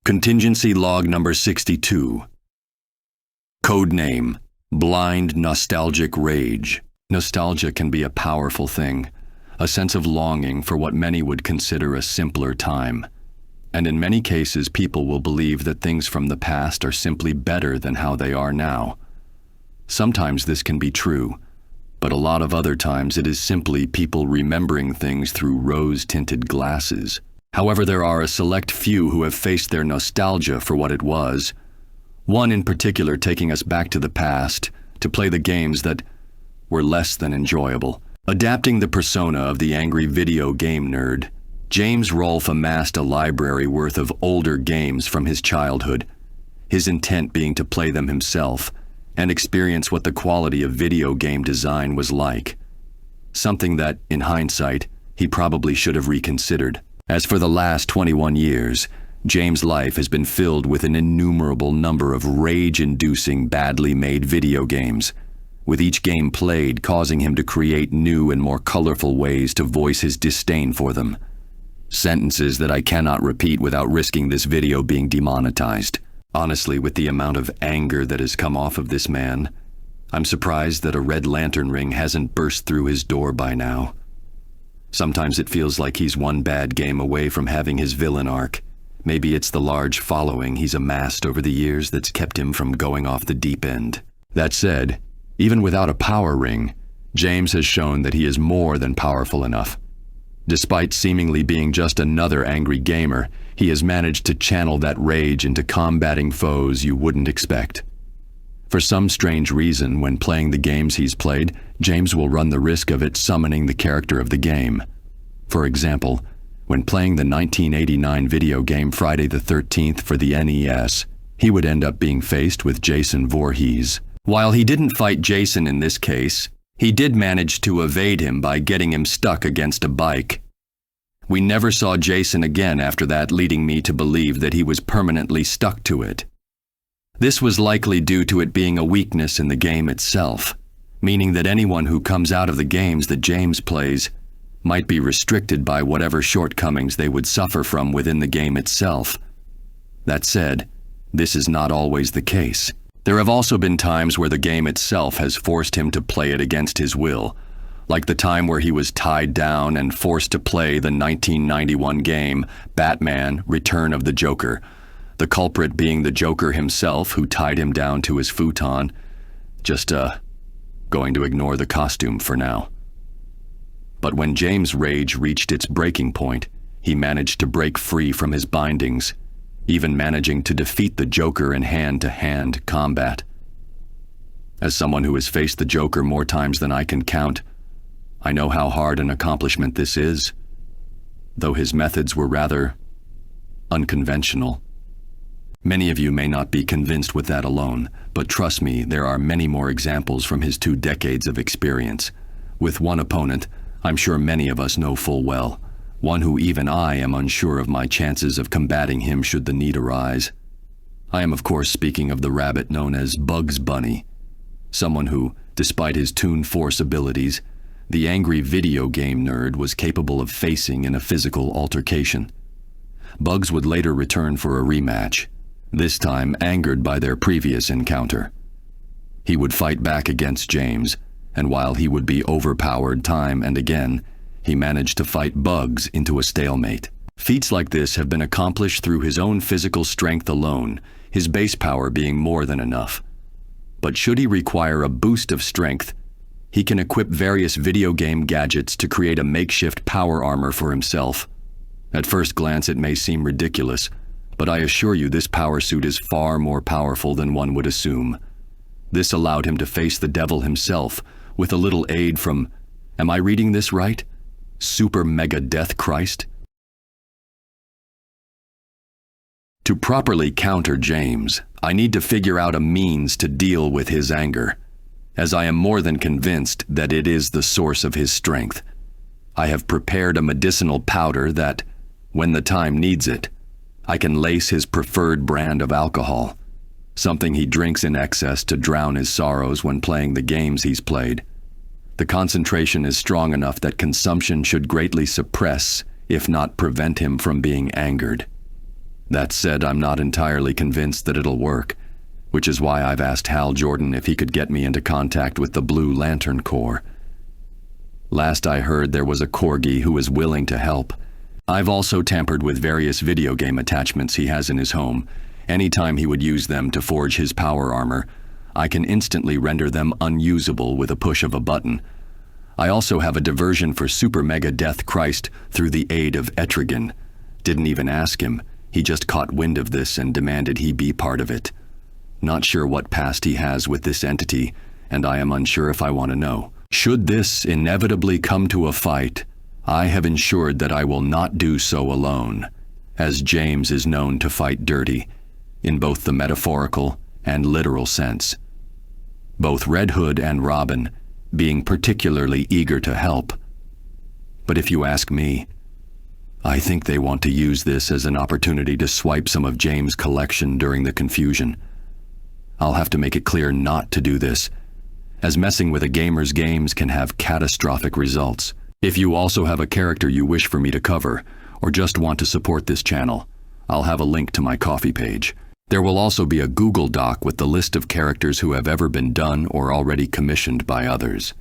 Contingency log number 62. Codename: Blind Nostalgic Rage. Nostalgia can be a powerful thing, a sense of longing for what many would consider a simpler time. And in many cases, people will believe that things from the past are simply better than how they are now. Sometimes this can be true, but a lot of other times it is simply people remembering things through rose-tinted glasses. However, there are a select few who have faced their nostalgia for what it was, one in particular taking us back to the past to play the games that were less than enjoyable. Adapting the persona of the angry video game nerd, James Rolfe amassed a library worth of older games from his childhood, his intent being to play them himself and experience what the quality of video game design was like. Something that, in hindsight, he probably should have reconsidered. As for the last 21 years, James' life has been filled with an innumerable number of rage-inducing, badly made video games, with each game played causing him to create new and more colorful ways to voice his disdain for them. Sentences that I cannot repeat without risking this video being demonetized. Honestly, with the amount of anger that has come off of this man, I'm surprised that a red lantern ring hasn't burst through his door by now. Sometimes it feels like he's one bad game away from having his villain arc. Maybe it's the large following he's amassed over the years that's kept him from going off the deep end. That said, even without a power ring, James has shown that he is more than powerful enough. Despite seemingly being just another angry gamer, he has managed to channel that rage into combating foes you wouldn't expect. For some strange reason, when playing the games he's played, James will run the risk of it summoning the character of the game. For example, when playing the 1989 video game Friday the 13th for the NES, he would end up being faced with Jason Voorhees. While he didn't fight Jason in this case, he did manage to evade him by getting him stuck against a bike. We never saw Jason again after that, leading me to believe that he was permanently stuck to it. This was likely due to it being a weakness in the game itself, meaning that anyone who comes out of the games that James plays might be restricted by whatever shortcomings they would suffer from within the game itself. That said, this is not always the case. There have also been times where the game itself has forced him to play it against his will, like the time where he was tied down and forced to play the 1991 game Batman: Return of the Joker, the culprit being the Joker himself who tied him down to his futon. Just, going to ignore the costume for now. But when James' rage reached its breaking point, he managed to break free from his bindings, even managing to defeat the Joker in hand-to-hand combat. As someone who has faced the Joker more times than I can count, I know how hard an accomplishment this is, though his methods were rather unconventional. Many of you may not be convinced with that alone, but trust me, there are many more examples from his 2 decades of experience. With one opponent, I'm sure many of us know full well, one who even I am unsure of my chances of combating him should the need arise. I am of course speaking of the rabbit known as Bugs Bunny, someone who, despite his Toon Force abilities, the angry video game nerd was capable of facing in a physical altercation. Bugs would later return for a rematch, this time angered by their previous encounter. He would fight back against James, and while he would be overpowered time and again, he managed to fight Bugs into a stalemate. Feats like this have been accomplished through his own physical strength alone, his base power being more than enough. But should he require a boost of strength, he can equip various video game gadgets to create a makeshift power armor for himself. At first glance it may seem ridiculous, but I assure you this power suit is far more powerful than one would assume. This allowed him to face the devil himself with a little aid from, am I reading this right? Super Mega Death Christ? To properly counter James, I need to figure out a means to deal with his anger, as I am more than convinced that it is the source of his strength. I have prepared a medicinal powder that, when the time needs it, I can lace his preferred brand of alcohol, something he drinks in excess to drown his sorrows when playing the games he's played. The concentration is strong enough that consumption should greatly suppress, if not prevent him from being angered. That said, I'm not entirely convinced that it'll work, which is why I've asked Hal Jordan if he could get me into contact with the Blue Lantern Corps. Last I heard, there was a Corgi who was willing to help. I've also tampered with various video game attachments he has in his home. Anytime he would use them to forge his power armor, I can instantly render them unusable with a push of a button. I also have a diversion for Super Mega Death Christ through the aid of Etrigan. Didn't even ask him. He just caught wind of this and demanded he be part of it. Not sure what past he has with this entity, and I am unsure if I want to know. Should this inevitably come to a fight, I have ensured that I will not do so alone, as James is known to fight dirty, in both the metaphorical and literal sense. Both Red Hood and Robin being particularly eager to help. But if you ask me, I think they want to use this as an opportunity to swipe some of James' collection during the confusion. I'll have to make it clear not to do this, as messing with a gamer's games can have catastrophic results. If you also have a character you wish for me to cover, or just want to support this channel, I'll have a link to my Ko-fi page. There will also be a Google Doc with the list of characters who have ever been done or already commissioned by others.